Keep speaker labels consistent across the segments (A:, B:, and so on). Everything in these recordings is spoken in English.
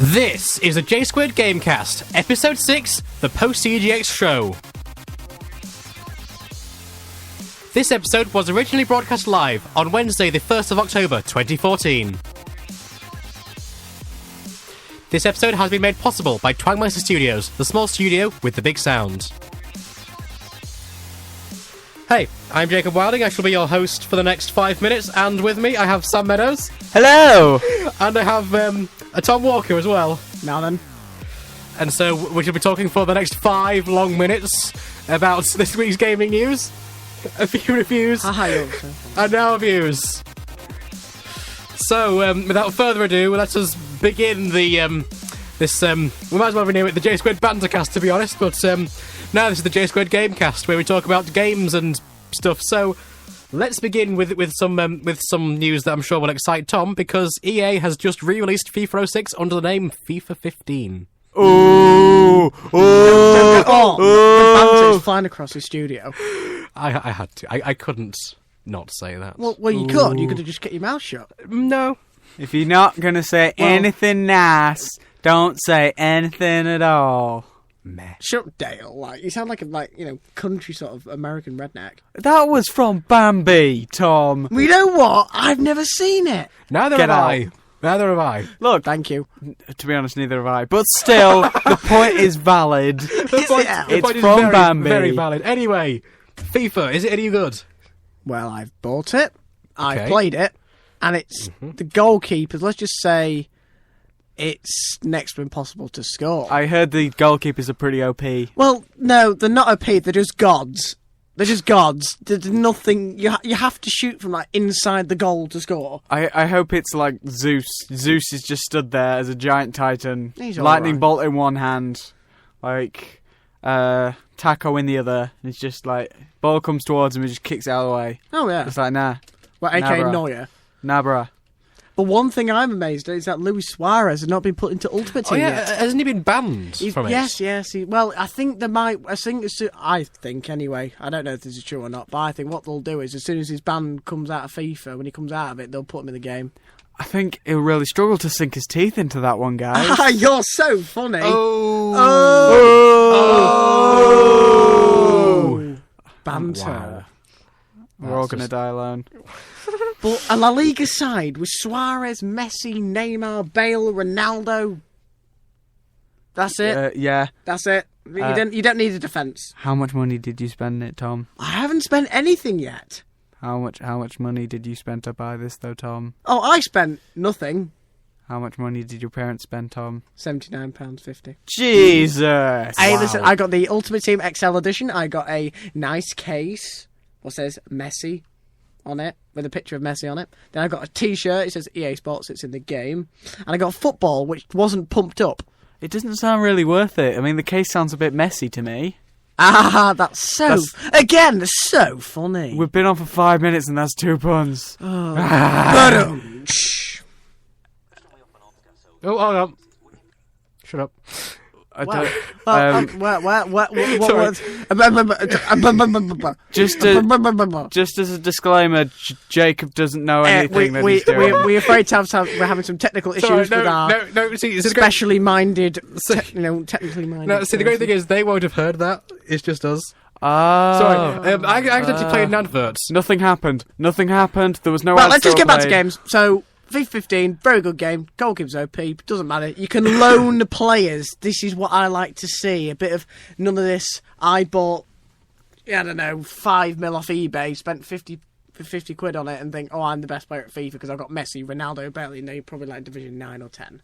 A: This is a J-Squared Gamecast, Episode 6, the Post EGX Show. This episode was originally broadcast live on Wednesday the 1st of October 2014. This episode has been made possible by Twangmeister Studios, the small studio with the big sound. Hey, I'm Jacob Wilding, I shall be your host for the next 5 minutes, and with me I have Sam Meadows.
B: Hello!
A: And I have a Tom Walker as well.
C: Now then.
A: And so we shall be talking for the next 5 long minutes about this week's gaming news, a few reviews, and now reviews. So, without further ado, let us begin the, we might as well renew it the J-Squared Bantercast, to be honest, but now this is the J-Squared Gamecast, where we talk about games and stuff. So, let's begin with some news that I'm sure will excite Tom, because EA has just re-released FIFA 06 under the name FIFA 15.
C: The banter is flying across the studio.
A: I had to. I couldn't not say that.
C: Well, you could. You could have just kept your mouth shut.
A: No.
B: If you're not going to say anything nice, don't say anything at all.
A: Meh.
C: Shut up, Dale. You sound like a country sort of American redneck.
B: That was from Bambi, Tom.
C: Well, you know what? I've never seen it.
A: Neither have I.
B: Look,
C: Thank you.
B: to be honest, neither have I. But still, the point is valid.
A: The point
B: It's
A: is
B: from
A: very,
B: Bambi.
A: very valid. Anyway, FIFA, is it any good?
C: Well, I've bought it.
A: Okay.
C: I've played it. And it's the goalkeepers. Let's just say it's next to impossible to score.
B: I heard the goalkeepers are pretty OP.
C: Well, no, they're not OP. They're just gods. They're just gods. There's nothing. You have to shoot from inside the goal to score.
B: I hope it's like Zeus. Zeus is just stood there as a giant titan.
C: He's all
B: lightning
C: right.
B: bolt in one hand. Taco in the other. And it's just like, ball comes towards him and just kicks it out of the way.
C: Oh yeah.
B: It's like, nah.
C: Well,
B: Nah,
C: AKA
B: bruh.
C: Neuer.
B: Nah, bruh.
C: But one thing I'm amazed at is that Luis Suarez has not been put into Ultimate Team yet.
A: Hasn't he been banned from it?
C: Yes. I think there might. I think anyway. I don't know if this is true or not, but I think what they'll do is as soon as his ban comes out of FIFA, when he comes out of it, they'll put him in the game.
B: I think he'll really struggle to sink his teeth into that one, guys.
C: You're so funny.
A: Oh.
C: Banter.
A: Wow.
B: We're all going to die alone.
C: But a La Liga side with Suarez, Messi, Neymar, Bale, Ronaldo. That's it.
B: Yeah.
C: That's it. You don't need a defence.
B: How much money did you spend it, Tom?
C: I haven't spent anything yet.
B: How much money did you spend to buy this, though, Tom?
C: Oh, I spent nothing.
B: How much money did your parents spend, Tom?
C: £79.50.
B: Jesus!
C: Hey, listen, I got the Ultimate Team XL Edition. I got a nice case. What says Messi on it, with a picture of Messi on it. Then I got a T-shirt, it says EA Sports, it's in the game. And I got football, which wasn't pumped up.
B: It doesn't sound really worth it. I mean, the case sounds a bit messy to me.
C: That's so funny.
B: We've been on for 5 minutes and that's 2 puns.
A: Oh, hold on. Shut up.
B: I don't... Just as a disclaimer, Jacob doesn't know anything that he's doing.
C: We're afraid we're having some technical issues with our specially minded, technically minded.
A: No, see, the great thing is they won't have heard that. It's just us.
B: Oh.
A: Sorry, I accidentally played an advert.
B: Nothing happened. There was no.
C: Well, let's just get back to games. So, FIFA 15, very good game. Goalkeeper's OP, doesn't matter. You can loan the players. This is what I like to see. A bit of none of this. I bought, 5 mil off eBay, spent 50 quid on it, and think, I'm the best player at FIFA because I've got Messi, Ronaldo, Bale, and they're probably like Division 9 or 10.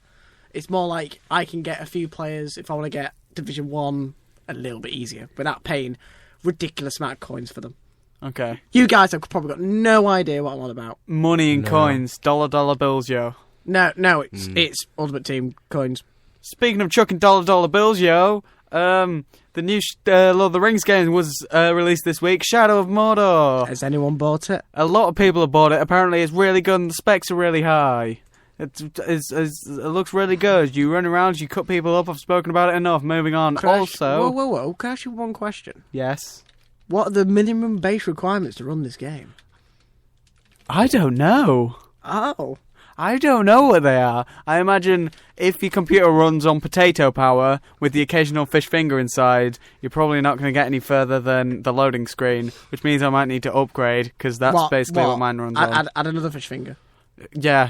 C: It's more like I can get a few players if I want to get Division 1 a little bit easier without paying ridiculous amount of coins for them.
B: Okay.
C: You guys have probably got no idea what I'm on about.
B: Money and coins, dollar bills, yo.
C: No, it's Ultimate Team coins.
B: Speaking of chucking dollar bills, yo, the new Lord of the Rings game was released this week, Shadow of Mordor.
C: Has anyone bought it?
B: A lot of people have bought it. Apparently, it's really good and the specs are really high. It looks really good. You run around, you cut people up. I've spoken about it enough. Moving on.
C: Whoa. Can I ask you one question?
B: Yes.
C: What are the minimum base requirements to run this game?
B: I don't know.
C: Oh.
B: I don't know what they are. I imagine if your computer runs on potato power with the occasional fish finger inside, you're probably not going to get any further than the loading screen, which means I might need to upgrade, because that's basically what mine runs on.
C: Add another fish finger.
B: Yeah.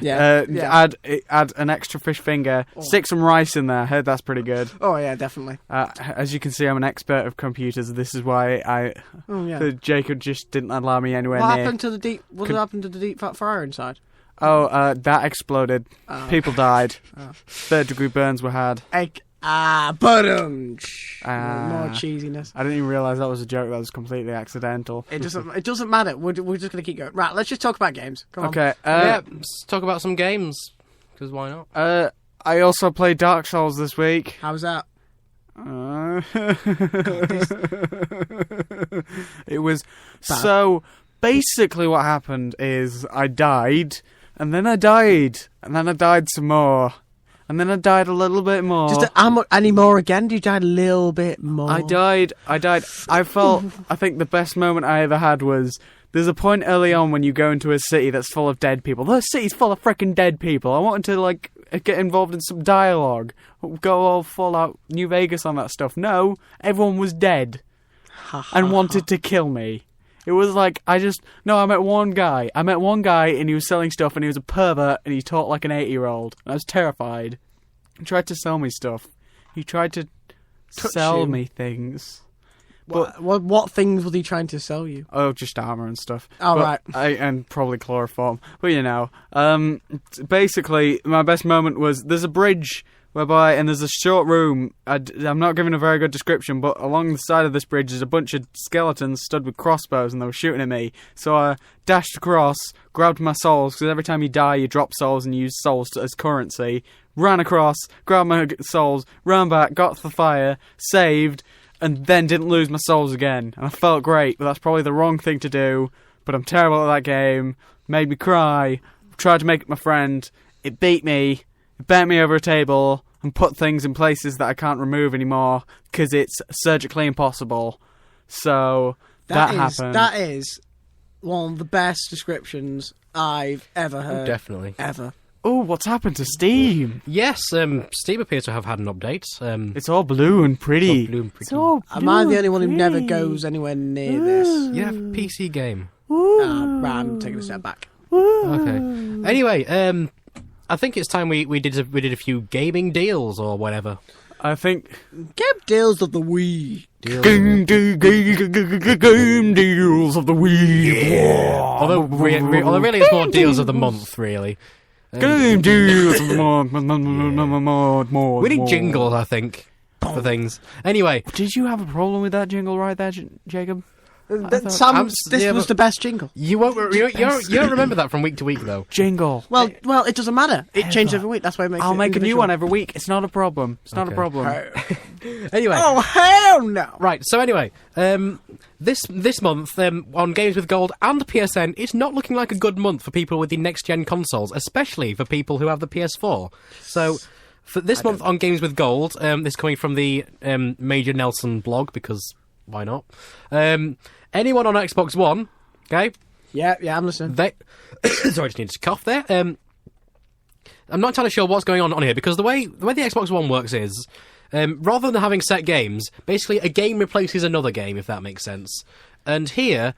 B: Add an extra fish finger. Stick some rice in there. I heard that's pretty good.
C: Oh, yeah, definitely.
B: As you can see, I'm an expert of computers. This is why Jacob just didn't allow me anywhere near.
C: What happened to the deep fat fryer inside?
B: Oh, that exploded. People died. Third-degree burns were had.
C: More cheesiness.
B: I didn't even realise that was a joke. That was completely accidental.
C: It doesn't matter. We're just going to keep going. Right, let's just talk about games. Come on.
B: Okay.
A: Let's talk about some games. Because why not?
B: I also played Dark Souls this week.
C: How was that?
B: It was bad. So basically what happened is I died, and then I died, and then I died some more, and then I died a little bit more.
C: Just any more again? You died a little bit more.
B: I died. I felt, I think the best moment I ever had was, there's a point early on when you go into a city that's full of dead people. The city's full of freaking dead people. I wanted to, like, get involved in some dialogue. Go all full out New Vegas on that stuff. No, everyone was dead and wanted to kill me. It was like, I met one guy. And he was selling stuff, and he was a pervert, and he talked like an 8-year-old. I was terrified. He tried to sell me stuff. He tried to sell me things.
C: But what things was he trying to sell you?
B: Oh, just armor and stuff.
C: Oh, right.
B: And probably chloroform. But, you know, basically, my best moment was, there's a bridge and there's a short room. I'm not giving a very good description, but along the side of this bridge there's a bunch of skeletons stood with crossbows, and they were shooting at me. So I dashed across, grabbed my souls, because every time you die you drop souls and you use souls as currency. Ran across, grabbed my souls, ran back, got to the fire, saved, and then didn't lose my souls again. And I felt great, but that's probably the wrong thing to do. But I'm terrible at that game. Made me cry. Tried to make it my friend. It beat me. It bent me over a table and put things in places that I can't remove anymore because it's surgically impossible. So that happened.
C: That is one of the best descriptions I've ever heard.
A: Definitely.
C: Ever.
B: Oh, what's happened to Steam?
A: Yes, Steam appears to have had an update.
B: It's all blue and pretty.
C: Am I the only one who never goes anywhere near this?
A: You have a PC game.
C: I'm taking a step back.
A: Okay. Anyway, I think it's time we did a few gaming deals or whatever.
B: I think
C: game deals of the Wii.
B: Game deals of the Wii.
A: Yeah. Although really it's more deals of the month, really.
B: Game deals of the month.
C: We
A: need jingles, I think, for things. Anyway,
B: did you have a problem with that jingle right there, Jacob?
C: This was the best jingle.
A: You won't remember that from week to week, though.
B: Jingle.
C: Well, it doesn't matter. It changes every week. That's why it makes.
B: I'll make a new one every week. It's not a problem. It's not a problem.
A: Anyway.
C: Oh hell no!
A: Right. So anyway, this month on Games with Gold and PSN, it's not looking like a good month for people with the next gen consoles, especially for people who have the PS4. So. For this month on Games with Gold, this is coming from the Major Nelson blog, because why not? Anyone on Xbox One, okay?
C: Yeah, I'm listening.
A: Sorry, I just needed to cough there. I'm not entirely sure what's going on here, because the way the Xbox One works is, rather than having set games, basically a game replaces another game, if that makes sense. And here,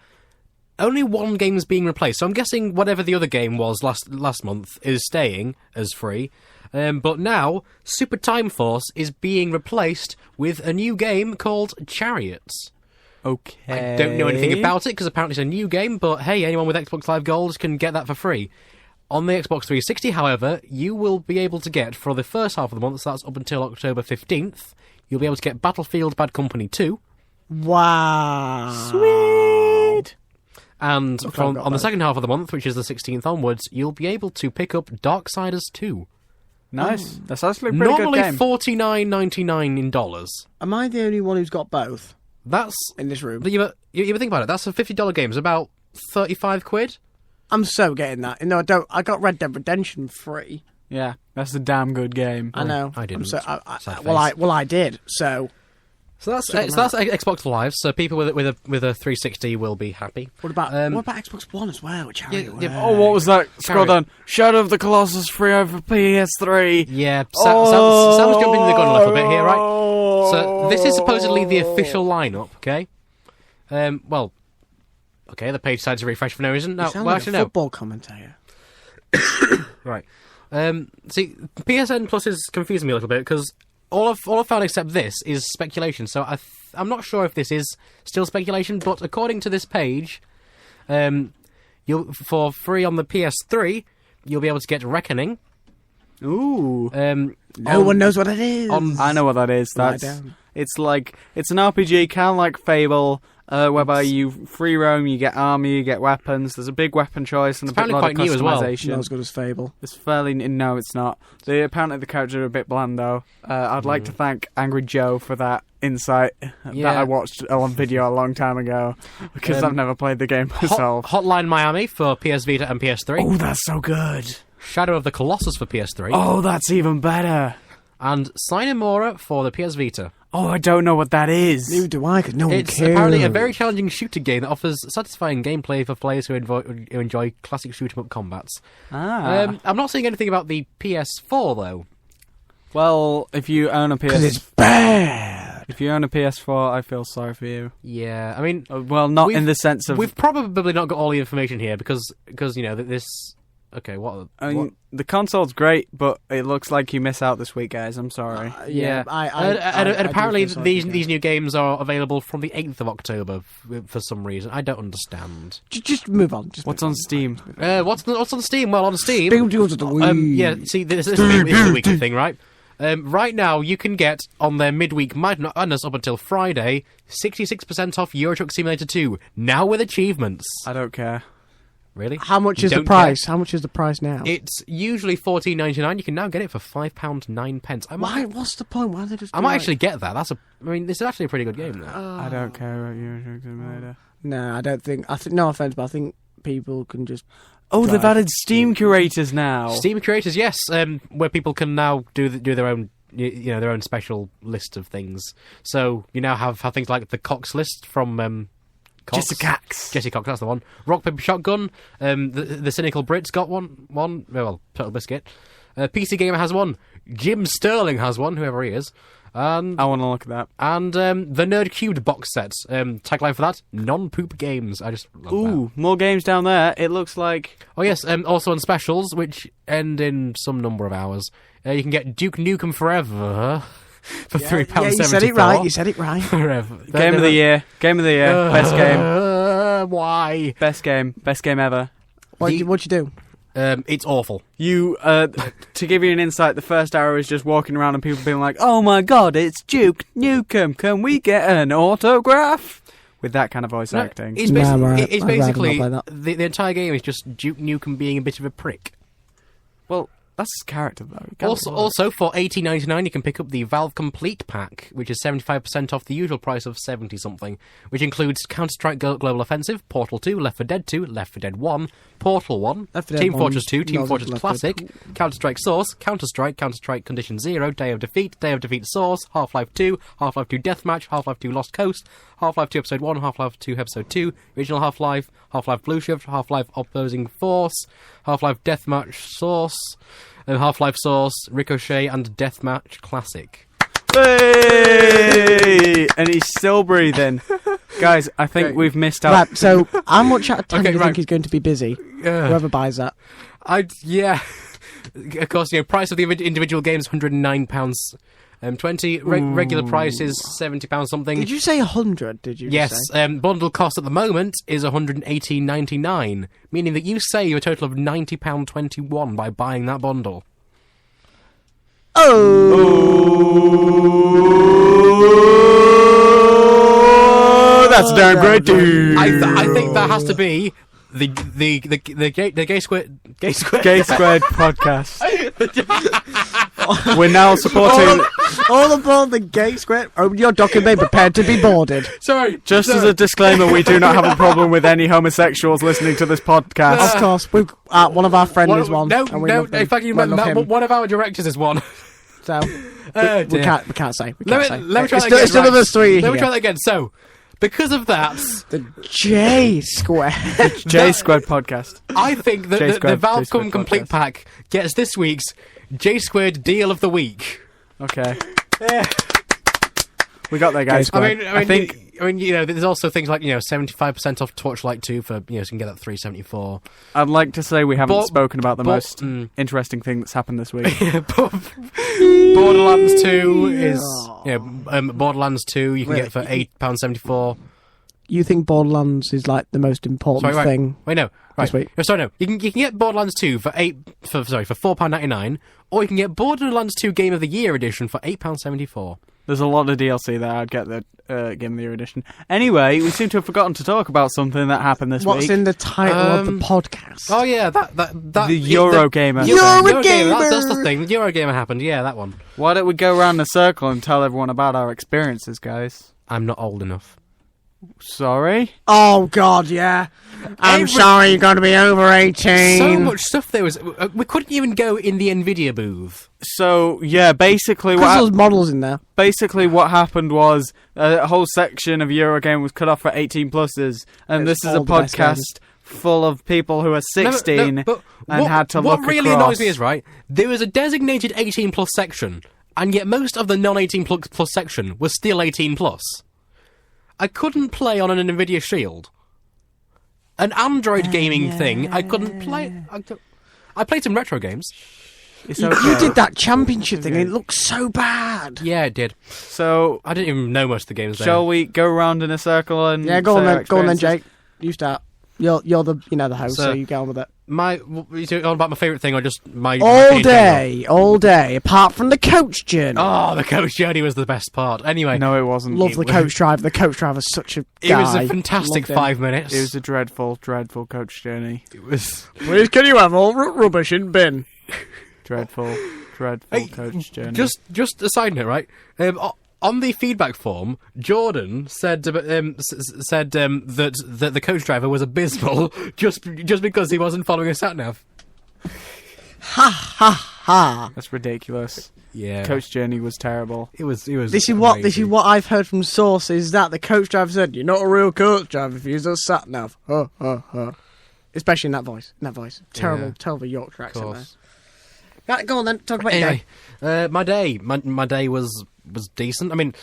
A: only one game's being replaced. So I'm guessing whatever the other game was last month is staying as free. But now, Super Time Force is being replaced with a new game called Chariots.
B: Okay.
A: I don't know anything about it, because apparently it's a new game, but hey, anyone with Xbox Live Gold can get that for free. On the Xbox 360, however, you will be able to get, for the first half of the month, so that's up until October 15th, you'll be able to get Battlefield Bad Company 2.
C: Wow.
B: Sweet!
A: And on the second half of the month, which is the 16th onwards, you'll be able to pick up Darksiders 2.
B: Nice. That's actually a pretty
A: normally
B: good game.
A: $49.99 in dollars.
C: Am I the only one who's got both?
A: That's
C: in this room.
A: You think about it. That's a $50 game. It's about £35.
C: I'm so getting that. No, I don't. I got Red Dead Redemption free.
B: Yeah, that's a damn good game.
C: I know.
A: I didn't.
C: I did. So
A: So that's Xbox Live. So people with a 360 will be happy.
C: What about Xbox One as well?
B: Oh, what was that? Scroll down. Shadow of the Colossus free over PS3.
A: Yeah, Sam's jumping the gun a little bit here, right? So this is supposedly the official lineup. Okay. Well. Okay, the page decides to refresh for no reason. No,
C: well, actually, no. Football commentator.
A: Right. See, PSN Plus is confusing me a little bit because all I've found except this is speculation. So I'm not sure if this is still speculation, but according to this page, you'll for free on the PS3, you'll be able to get Reckoning.
B: Ooh.
C: No one knows what it is.
B: I know what that is. It's an RPG, kind of like Fable. Whereby you free roam, you get armor, you get weapons. There's a big weapon choice and a bit lot of customization. As well.
C: Not as good as Fable.
B: It's fairly no, it's not. Apparently the characters are a bit bland though. I'd like to thank Angry Joe for that insight that I watched on video a long time ago because I've never played the game myself.
A: Hotline Miami for PS Vita and PS3.
B: Oh, that's so good.
A: Shadow of the Colossus for PS3.
B: Oh, that's even better.
A: And Sinemora for the PS Vita.
B: Oh, I don't know what that is.
C: Neither do I, because no one cares.
A: It's apparently a very challenging shooter game that offers satisfying gameplay for players who enjoy classic shoot-'em-up combats. I'm not seeing anything about the PS4, though.
B: Well, if you own a PS4...
C: Because it's bad!
B: If you own a PS4, I feel sorry for you.
A: Yeah, I mean...
B: well, not in the sense of...
A: We've probably not got all the information here, because you know, this... Okay, what?
B: I mean, the console's great, but it looks like you miss out this week, guys. I'm sorry.
A: Yeah. And apparently these new games are available from the 8th of October for some reason. I don't understand.
C: Just move on.
B: What's on Steam?
A: What's on Steam? Well, on Steam...
C: yeah,
A: see, this is the weekly thing, right? Right now, you can get, on their midweek madness up until Friday, 66% off Euro Truck Simulator 2, now with achievements.
B: I don't care.
A: Really?
C: How much is the price? How much is the price now?
A: It's usually $14.99. You can now get it for £5.09.
C: Why? What's the point? Why are they just?
A: I might actually get that. I mean, this is actually a pretty good game. Though.
B: I don't care about Euro Truck Simulator.
C: No, I don't think. No offense, but I think people can just.
B: Oh, they've added Steam curators now.
A: Steam curators, yes, where people can now do their own. Their own special list of things. So you now have things like the Cox list from.
B: Jesse Cox,
A: that's the one. Rock Paper Shotgun. The Cynical Brits got one. Well, Total Biscuit. PC Gamer has one. Jim Sterling has one. Whoever he is. And
B: I want to look at that.
A: And the Nerd Cubed box set. Tagline for that: non-poop games. I just love that.
B: More games down there. It looks like.
A: Oh yes. Also on specials, which end in some number of hours. You can get Duke Nukem Forever. For £3.74.
C: You said it right.
A: Forever.
B: Game of the year. Best game.
A: Why?
B: Best game ever.
C: What'd you do?
A: It's awful.
B: You, to give you an insight, the first hour is just walking around and people being like, "Oh my god, it's Duke Nukem. Can we get an autograph?" With that kind of voice acting.
A: It's basically the entire game is just Duke Nukem being a bit of a prick.
B: Well, that's his character, though.
A: Also, for $18.99, you can pick up the Valve Complete Pack, which is 75% off the usual price of 70-something, which includes Counter-Strike Global Offensive, Portal 2, Left 4 Dead 2, Left 4 Dead 1, Portal 1, Team Fortress 2, Team Fortress Classic, Counter-Strike Source, Counter-Strike Condition 0, Day of Defeat Source, Half-Life 2, Half-Life 2 Deathmatch, Half-Life 2 Lost Coast, Half-Life 2 Episode 1, Half-Life 2 Episode 2, Original Half-Life, Half-Life Blue Shift, Half-Life Opposing Force, Half-Life Deathmatch Source, and Half-Life Source, Ricochet, and Deathmatch Classic.
B: Hey! And he's still breathing. Guys, I think we've missed out.
C: Right, so how much out of time do you think he's going to be busy? Whoever buys that.
A: Of course, price of the individual game is £109. 20 regular price is £70 something.
C: Did you say 100? Did you?
A: Yes.
C: Say?
A: Bundle cost at the moment is £118.99, meaning that you save a total of £90.21 by buying that bundle.
B: Oh, that's damn great, dude.
A: I think that has to be the Gay Squid
B: podcast. We're now supporting
C: all aboard the Gay Squid. Open your document, prepared to be boarded.
A: Sorry.
B: Just as a disclaimer, we do not have a problem with any homosexuals listening to this podcast.
C: Of course, one of our friends is one.
A: No. In fact, one of our directors is one.
C: So
A: Oh,
C: we
A: dear.
C: can't say.
A: Let me try that again.
C: It's none of us three.
A: Let me try that again. So, because of that,
C: The J Square.
B: J Squared podcast.
A: I think that
B: J
A: the
B: Squared
A: Valve.com Complete
B: podcast.
A: Pack gets this week's J Squared Deal of the Week.
B: Okay. We got there, guys.
A: I mean, you know, there's also things like 75% off Torchlight 2 for so you can get that 374.
B: I'd like to say we haven't spoken about the
A: but-
B: most interesting thing that's happened this week.
A: Borderlands 2 is Borderlands 2 you can get for £8.74.
C: You think Borderlands is like the most important thing?
A: Wait, no. Right.
C: This week?
A: Oh, sorry, no. You can get Borderlands 2 for £4.99, or you can get Borderlands 2 Game of the Year edition for £8.74.
B: There's a lot of DLC there. I'd get the Game of the Year edition. Anyway, we seem to have forgotten to talk about something that happened this
C: What's
B: week.
C: in the title of the podcast?
A: Oh yeah, that
B: The Eurogamer.
C: Eurogamer!
A: That's the thing. The Eurogamer happened. Yeah, that one.
B: Why don't we go around the circle and tell everyone about our experiences, guys?
A: I'm not old enough.
B: Sorry?
C: Oh God, yeah. I'm sorry, you're going to be over 18.
A: So much stuff there was. We couldn't even go in the Nvidia booth.
B: So, yeah, basically
C: Because there's models in there.
B: what happened was a whole section of Eurogame was cut off for 18 pluses, and
C: It's
B: this is a
C: all the best games.
B: podcast full of people who are 16
A: but
B: and had to look
A: What really
B: across.
A: annoys me is, right, there was a designated 18 plus section, and yet most of the non-18 plus section was still 18 plus. I couldn't play on an Nvidia Shield. An Android gaming thing, I couldn't play. I played some retro games.
B: It's
C: You
B: okay.
C: did that championship thing, and it looks so bad.
A: Yeah, it did.
B: So,
A: I didn't even know most of the games there.
B: shall we go around in a circle and
C: Yeah, go
B: say
C: on
B: our
C: then. Go on then,
B: experiences?
C: Jake. You start. You're the the host, so you get on with it.
A: You talking all about my favourite thing or just my
C: All day, apart from the coach journey.
A: Oh, the coach journey was the best part. Anyway,
B: No, it wasn't.
C: Love the coach driver. The coach driver's such a
A: it
C: guy.
A: was a fantastic
C: Loved him.
A: 5 minutes.
B: It was a dreadful, dreadful coach journey.
A: It was.
C: Please, can you have all rubbish in bin?
B: Dreadful, dreadful
A: Hey,
B: coach journey.
A: Just a side note, right? On the feedback form, Jordan said that the coach driver was abysmal just because he wasn't following a sat nav.
C: Ha!
B: That's ridiculous.
A: Yeah,
B: Coach journey was terrible.
A: It was.
C: This is what I've heard from sources that the coach driver said. You're not a real coach driver if you use a sat nav. Especially in that voice. Terrible Yorkshire accent there.
A: Course.
C: Right, go on then. Talk about your day.
A: Anyway, my day was decent. I mean,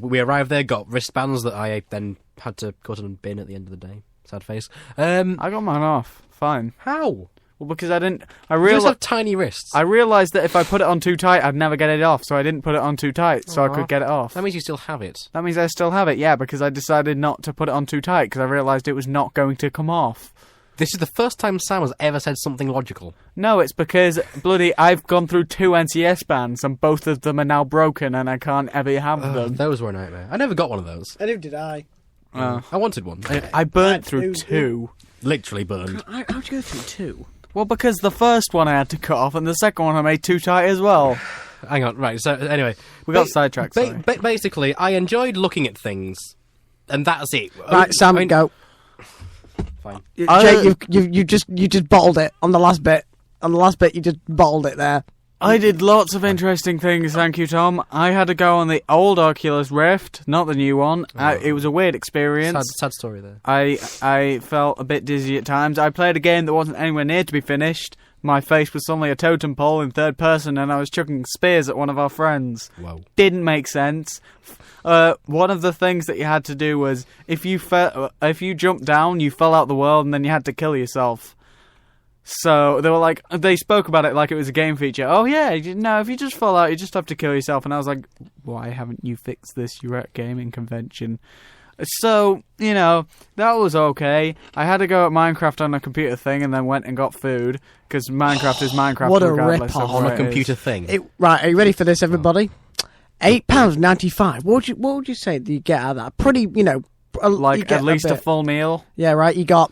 A: we arrived there, got wristbands that I then had to go to the bin at the end of the day. Sad face.
B: I got mine off. Fine.
A: How?
B: Well, because I didn't.
A: You just have tiny wrists.
B: I realised that if I put it on too tight, I'd never get it off. So I didn't put it on too tight, so I could get it off.
A: That means you still have it.
B: That means I still have it. Yeah, because I decided not to put it on too tight because I realised it was not going to come off.
A: This is the first time Sam has ever said something logical.
B: No, it's because I've gone through 2 NCS bands and both of them are now broken and I can't ever have them.
A: Those were a nightmare. I never got one of those.
C: And who did I?
A: I wanted one.
B: I burnt through
C: who-
B: 2.
A: Literally burned.
C: How'd you go through 2?
B: Well, because the first one I had to cut off and the second one I made too tight as well.
A: Hang on, right, so anyway.
B: We got sidetracked, sorry.
A: Basically, I enjoyed looking at things, and that's it.
C: Right, Sam, go.
A: Fine.
C: Jake, you just bottled it on the last bit. On the last bit, you just bottled it there.
B: I did lots of interesting things, thank you, Tom. I had to go on the old Oculus Rift, not the new one. It was a weird experience.
A: Sad story there.
B: I felt a bit dizzy at times. I played a game that wasn't anywhere near to be finished. My face was suddenly a totem pole in third person and I was chucking spears at one of our friends.
A: Whoa.
B: Didn't make sense. One of the things that you had to do was if you jumped down, you fell out the world and then you had to kill yourself. So they spoke about it like it was a game feature. Oh yeah, no, if you just fall out, you just have to kill yourself. And I was like, why haven't you fixed this? You're at a gaming convention. So, that was okay. I had to go at Minecraft on a computer thing and then went and got food, because Minecraft is Minecraft
C: What a
B: regardless
C: rip-off.
B: of
A: On
B: where
A: a
B: it
A: computer
B: is.
A: thing.
C: Right, are you ready for this, everybody? £8.95. What would you say that you get out of that? Pretty,
B: Like, at least a full meal.
C: Yeah, right. You got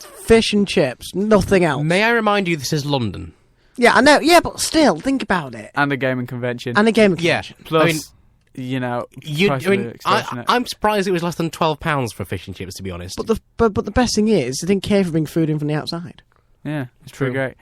C: fish and chips, nothing else.
A: May I remind you, this is London.
C: Yeah, I know. Yeah, but still, think about it.
B: And a gaming convention.
C: And a game of
A: Yeah.
B: Plus, price of extortionate.
A: I'm surprised it was less than £12 for fish and chips, to be honest.
C: But the best thing is, they didn't care for bringing food in from the outside.
B: Yeah, it's
A: True.
B: pretty great.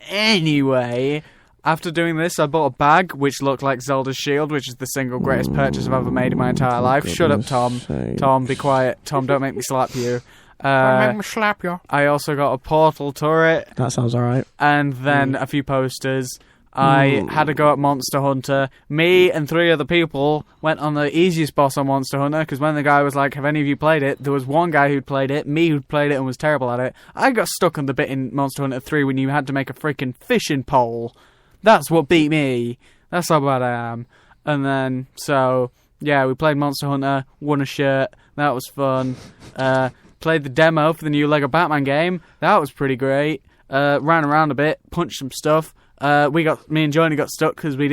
B: Anyway, after doing this, I bought a bag which looked like Zelda's shield, which is the single greatest purchase I've ever made in my entire life. Shut up, Tom. Tom, be quiet. Tom, don't make me slap you.
A: Don't make me slap you.
B: I also got a portal turret.
C: That sounds alright.
B: And then a few posters. I had to go at Monster Hunter. Me and 3 other people went on the easiest boss on Monster Hunter, because when the guy was like, have any of you played it? There was one guy who'd played it, me who'd played it and was terrible at it. I got stuck on the bit in Monster Hunter 3 when you had to make a freaking fishing pole. That's what beat me. That's how bad I am. And then, so, yeah, we played Monster Hunter, won a shirt. That was fun. Played the demo for the new Lego Batman game. That was pretty great. Ran around a bit, punched some stuff. Me and Johnny got stuck because we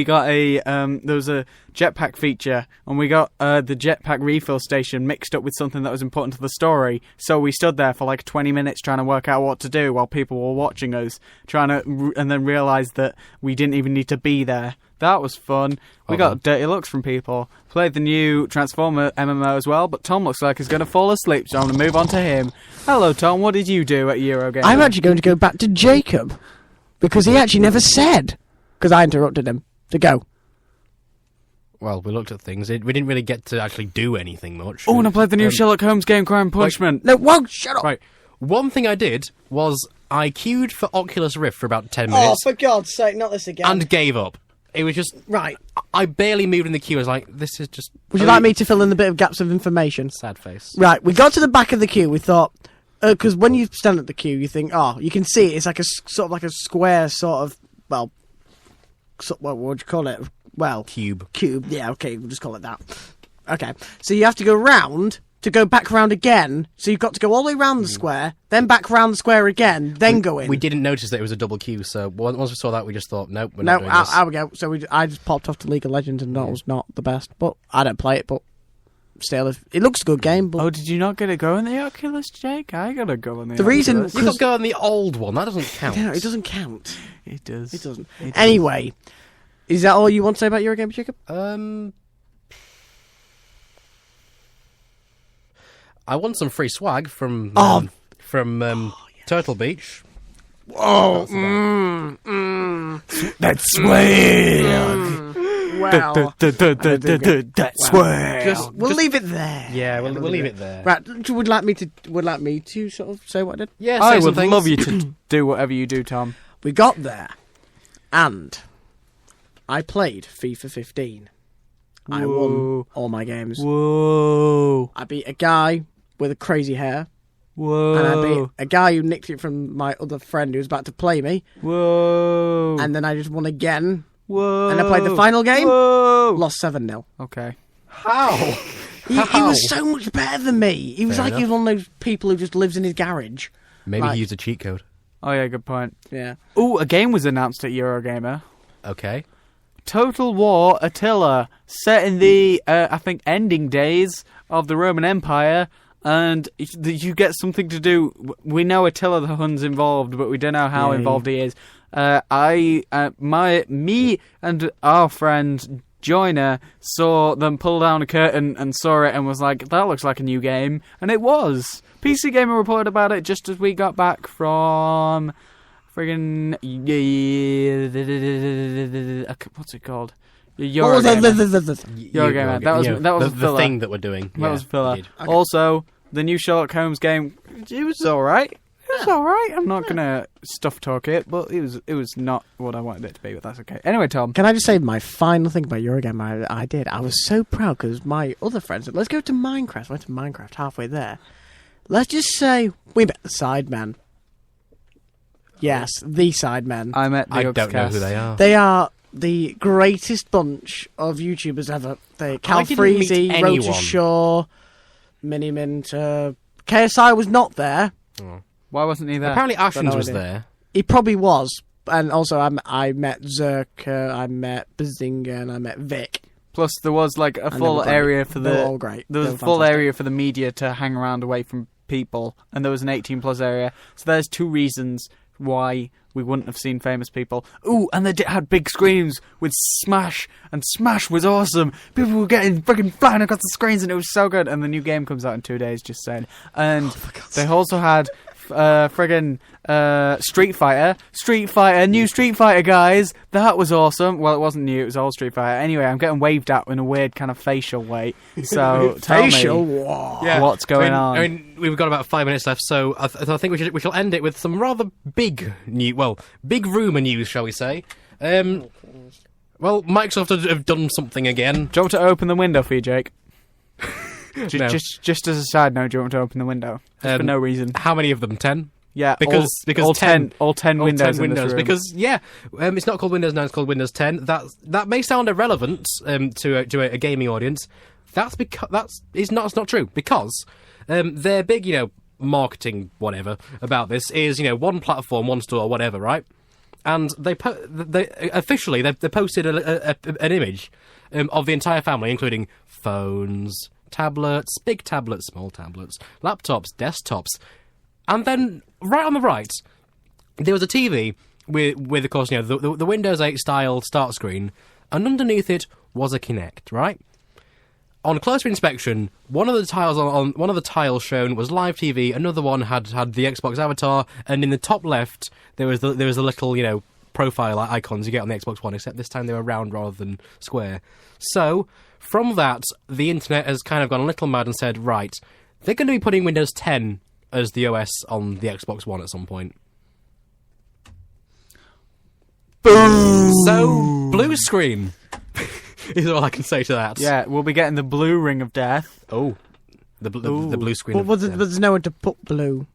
B: got there was a jetpack feature, and we got the jetpack refill station mixed up with something that was important to the story. So we stood there for like 20 minutes trying to work out what to do while people were watching us, and then realised that we didn't even need to be there. That was fun. We got dirty looks from people. Played the new Transformer MMO as well, but Tom looks like he's going to fall asleep, so I'm going to move on to him. Hello, Tom. What did you do at Eurogamer?
C: I'm actually going to go back to Jacob, because he actually never said, because I interrupted him, to go.
A: Well, we looked at things. We didn't really get to actually do anything much.
B: Oh, and I played the new Sherlock Holmes game, Crime and Punishment.
C: No, whoa, shut up.
A: Right. One thing I did was I queued for Oculus Rift for about 10 minutes.
C: Oh, for God's sake, not this again.
A: And gave up. It was just...
C: Right.
A: I barely moved in the queue. I was like, this is just...
C: Would you like me to fill in the bit of gaps of information?
A: Sad face.
C: Right, we got to the back of the queue, we thought... Because when you stand at the queue, you think, you can see it's like a sort of like a square sort of, what would you call it? Well...
A: Cube,
C: yeah, okay, we'll just call it that. Okay, so you have to go round to go back round again, so you've got to go all the way round the square, then back round the square again, then go in.
A: We didn't notice that it was a double queue, so once we saw that, we just thought, nope, we're not doing this.
C: There we go. So I just popped off to League of Legends, and that was not the best, but I don't play it, but still, it looks a good game. But
B: did you not get to go in the Oculus, Jake? I got to go in the
C: The
B: Oculus.
C: reason...
A: You got to go on the old one, that doesn't count.
C: No, it doesn't count.
B: It does.
C: It doesn't. Anyway, is that all you want to say about Eurogamer, Jacob?
A: I want some free swag from Turtle Beach.
C: Oh,
B: That's swag.
C: Well,
B: that's swag.
C: We'll leave it there.
A: Yeah, we'll leave it there.
C: Right, would like me to sort of say what I did?
A: Yeah,
B: I would love you to do whatever you do, Tom.
C: We got there, and I played FIFA 15. I won all my games.
B: Whoa.
C: I beat a guy with a crazy hair.
B: Whoa.
C: And I beat a guy who nicked it from my other friend who was about to play me.
B: Whoa.
C: And then I just won again.
B: Whoa.
C: And I played the final game.
B: Whoa.
C: Lost 7-0.
B: Okay.
A: How?
C: He was so much better than me. He was he was one of those people who just lives in his garage.
A: Maybe he used a cheat code.
B: Oh, yeah, good point.
C: Yeah.
B: Ooh, a game was announced at Eurogamer.
A: Okay.
B: Total War Attila, set in the, I think, ending days of the Roman Empire, and you get something to do. We know Attila the Hun's involved, but we don't know how involved he is. Me and our friend Joyner saw them pull down a curtain and saw it and was like, that looks like a new game, and it was. PC Gamer reported about it just as we got back from friggin' what's it called? Eurogamer. That was
A: the thing that we're doing.
B: That was filler. Okay. Also, the new Sherlock Holmes game. It was all right. It was all right. I'm not gonna stuff talk it, but it was not what I wanted it to be. But that's okay. Anyway, Tom,
C: can I just say my final thing about Eurogamer? I was so proud because my other friends said, "Let's go to Minecraft." I went to Minecraft halfway there. Let's just say we met the Sidemen. Yes, the Sidemen.
B: I met.
A: I don't know who they are.
C: They are the greatest bunch of YouTubers ever. They Cal Freezy, Rotor Shaw, Mini Mint. KSI was not there.
B: Oh. Why wasn't he there?
A: Apparently Ashens was there.
C: He probably was. And also I met Zerka, I met Bazinga, and I met Vic.
B: Plus there was like a full area for
C: They were all great.
B: There was a full area for the media to hang around away from people, and there was an 18+ area. So there's 2 reasons why we wouldn't have seen famous people. Ooh, and they had big screens with Smash, and Smash was awesome. People were getting freaking flying across the screens, and it was so good. And the new game comes out in 2 days, just saying. And they also had friggin' Street Fighter. New Street Fighter, guys. That was awesome. Well, it wasn't new, it was old Street Fighter. Anyway, I'm getting waved at in a weird kind of facial way. So tell me what's going on.
A: I mean, we've got about 5 minutes left, so I think we shall end it with some rather big big rumour news, shall we say. Well, Microsoft have done something again.
B: Do you want to open the window for you, Jake?
A: No.
B: Just as a side note, do you want me to open the window? For no reason.
A: How many of them? 10?
B: Yeah,
A: because
B: all 10 windows in this room.
A: Because it's not called Windows 9, it's called Windows 10. That may sound irrelevant to a gaming audience. It's not true, because their big marketing whatever about this is one platform, one store, whatever, right? And they officially posted an image of the entire family, including phones, tablets, big tablets, small tablets, laptops, desktops, and then right on the right there was a TV with of course the Windows 8 style start screen, and underneath it was a Kinect, right? On closer inspection, one of the tiles shown was live TV. Another one had the Xbox avatar, and in the top left there was the little profile icons you get on the Xbox One, except this time they were round rather than square. So from that, the internet has kind of gone a little mad and said, right, they're going to be putting Windows 10 as the OS on the Xbox One at some point.
B: Boom!
A: So blue screen. Is all I can say to that.
B: Yeah, we'll be getting the blue ring of death.
A: Oh, the blue screen.
C: Well, there's nowhere to put blue.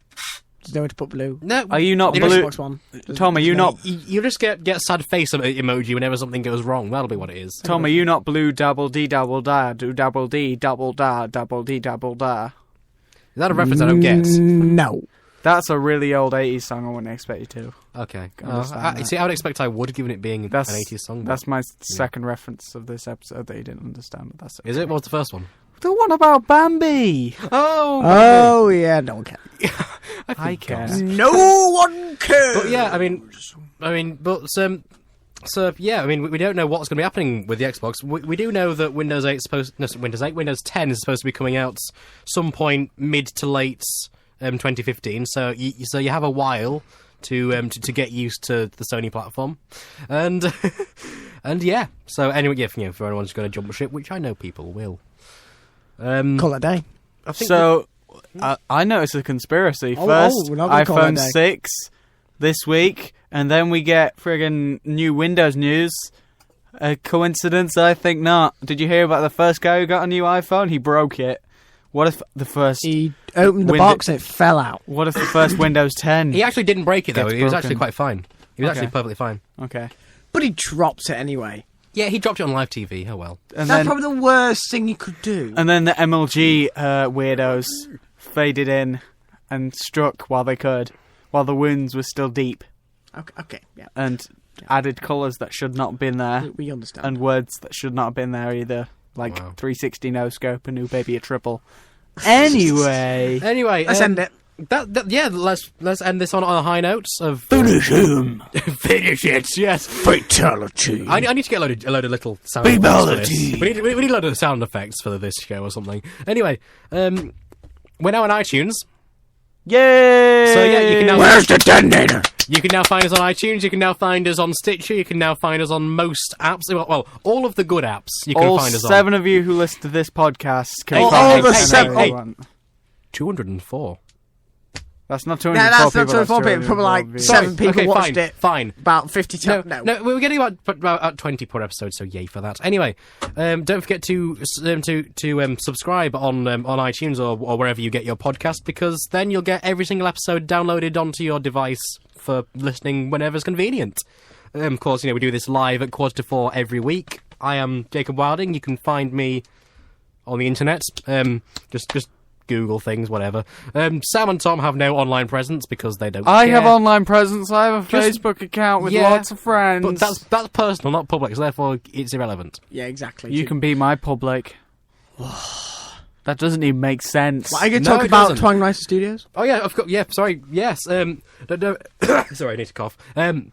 C: There's nowhere to put blue.
A: No,
B: are you not
C: the
B: blue?
C: Xbox One.
B: Tom, are you not?
A: You just get sad face emoji whenever something goes wrong. That'll be what it is.
B: Tom, are you not blue? Double D, double da, do double D, double da, double D, double da.
A: Is that a reference I don't get?
C: No.
B: That's a really old 80s song. I wouldn't expect you to.
A: Okay. I would expect I would, given it being an 80s song.
B: That's my second reference of this episode that you didn't understand. But that's okay.
A: Is it? What was the first one?
B: The one about Bambi.
C: Oh, yeah, no one cares.
B: I care.
C: No one cares.
A: But yeah, we don't know what's going to be happening with the Xbox. We do know that Windows 10 is supposed to be coming out some point mid to late 2015. So you have a while to get used to the Sony platform, and yeah. So anyway, for anyone who's going to jump ship, which I know people will.
C: Call it a day.
A: I think
B: I noticed a conspiracy.
C: We're
B: First,
C: not gonna call it a
B: iPhone
C: day.
B: 6 this week, and then we get friggin' new Windows news. A coincidence? I think not. Did you hear about the first guy who got a new iPhone? He broke it. What if the first...
C: He opened the box and it fell out.
B: What if the first Windows 10...
A: He actually didn't break it, though. He was
B: broken?
A: actually quite fine. He was actually perfectly fine.
B: Okay.
C: But he dropped it anyway.
A: Yeah, he dropped it on live TV. Oh, well.
B: And
C: That's
B: then,
C: probably the worst thing you could do.
B: and then the MLG weirdos faded in and struck while they could, while the wounds were still deep,
C: Okay, yeah.
B: and added colours that should not have been there,
C: We understand.
B: and words that should not have been there either, like
A: Wow.
B: 360 no scope, a new baby, a triple. Anyway,
C: Let's end it.
A: Let's end this on a high note of
B: finish him.
A: finish it. Yes,
C: Fatality.
A: I need to get a load of little sound effects for this.
B: Fatality.
A: We need a load of sound effects for this show or something. Anyway, we're now on iTunes.
B: Yay!
A: So yeah, you can now.
C: Where's the detonator?
A: You can now find us on iTunes. You can now find us on Stitcher. You can now find us on most apps. Well, all of the good apps you can
B: all
A: find us on.
B: 7 of you who listen to this podcast can
A: All
B: find
C: the
B: us
C: seven-
B: wherever you want.
A: 204.
B: That's not
C: No,
B: 204
C: that's
B: people.
C: not 204 people. Probably like
B: views.
C: 7 people
A: okay,
C: watched
A: fine,
C: it.
A: Fine.
C: About 50 times.
A: No, we were getting about 20 per episode, so yay for that. Anyway, don't forget to subscribe on iTunes or wherever you get your podcast, because then you'll get every single episode downloaded onto your device for listening whenever's convenient. Of course, we do this live at 3:45 every week. I am Jacob Wilding. You can find me on the internet. Just Google things, whatever. Sam and Tom have no online presence because they don't
B: I
A: care.
B: have online presence. I have a
A: Just-
B: Facebook account with
A: yeah,
B: lots of friends.
A: But that's personal, not public, so therefore it's irrelevant.
C: Yeah, exactly.
B: You can be my public. That doesn't even make sense.
C: Are you going to
A: No,
C: talk
A: it
C: about
A: doesn't.
C: Twangmeister Studios?
A: Oh yeah, of course. Yeah, sorry. Yes. Sorry, I need to cough. Don't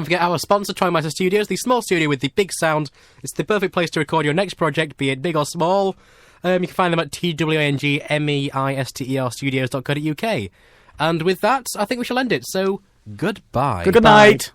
A: forget our sponsor, Twangmeister Studios, the small studio with the big sound. It's the perfect place to record your next project, be it big or small. You can find them at twangmeister studios.co.uk. And with that, I think we shall end it. So, goodbye.
C: Good night.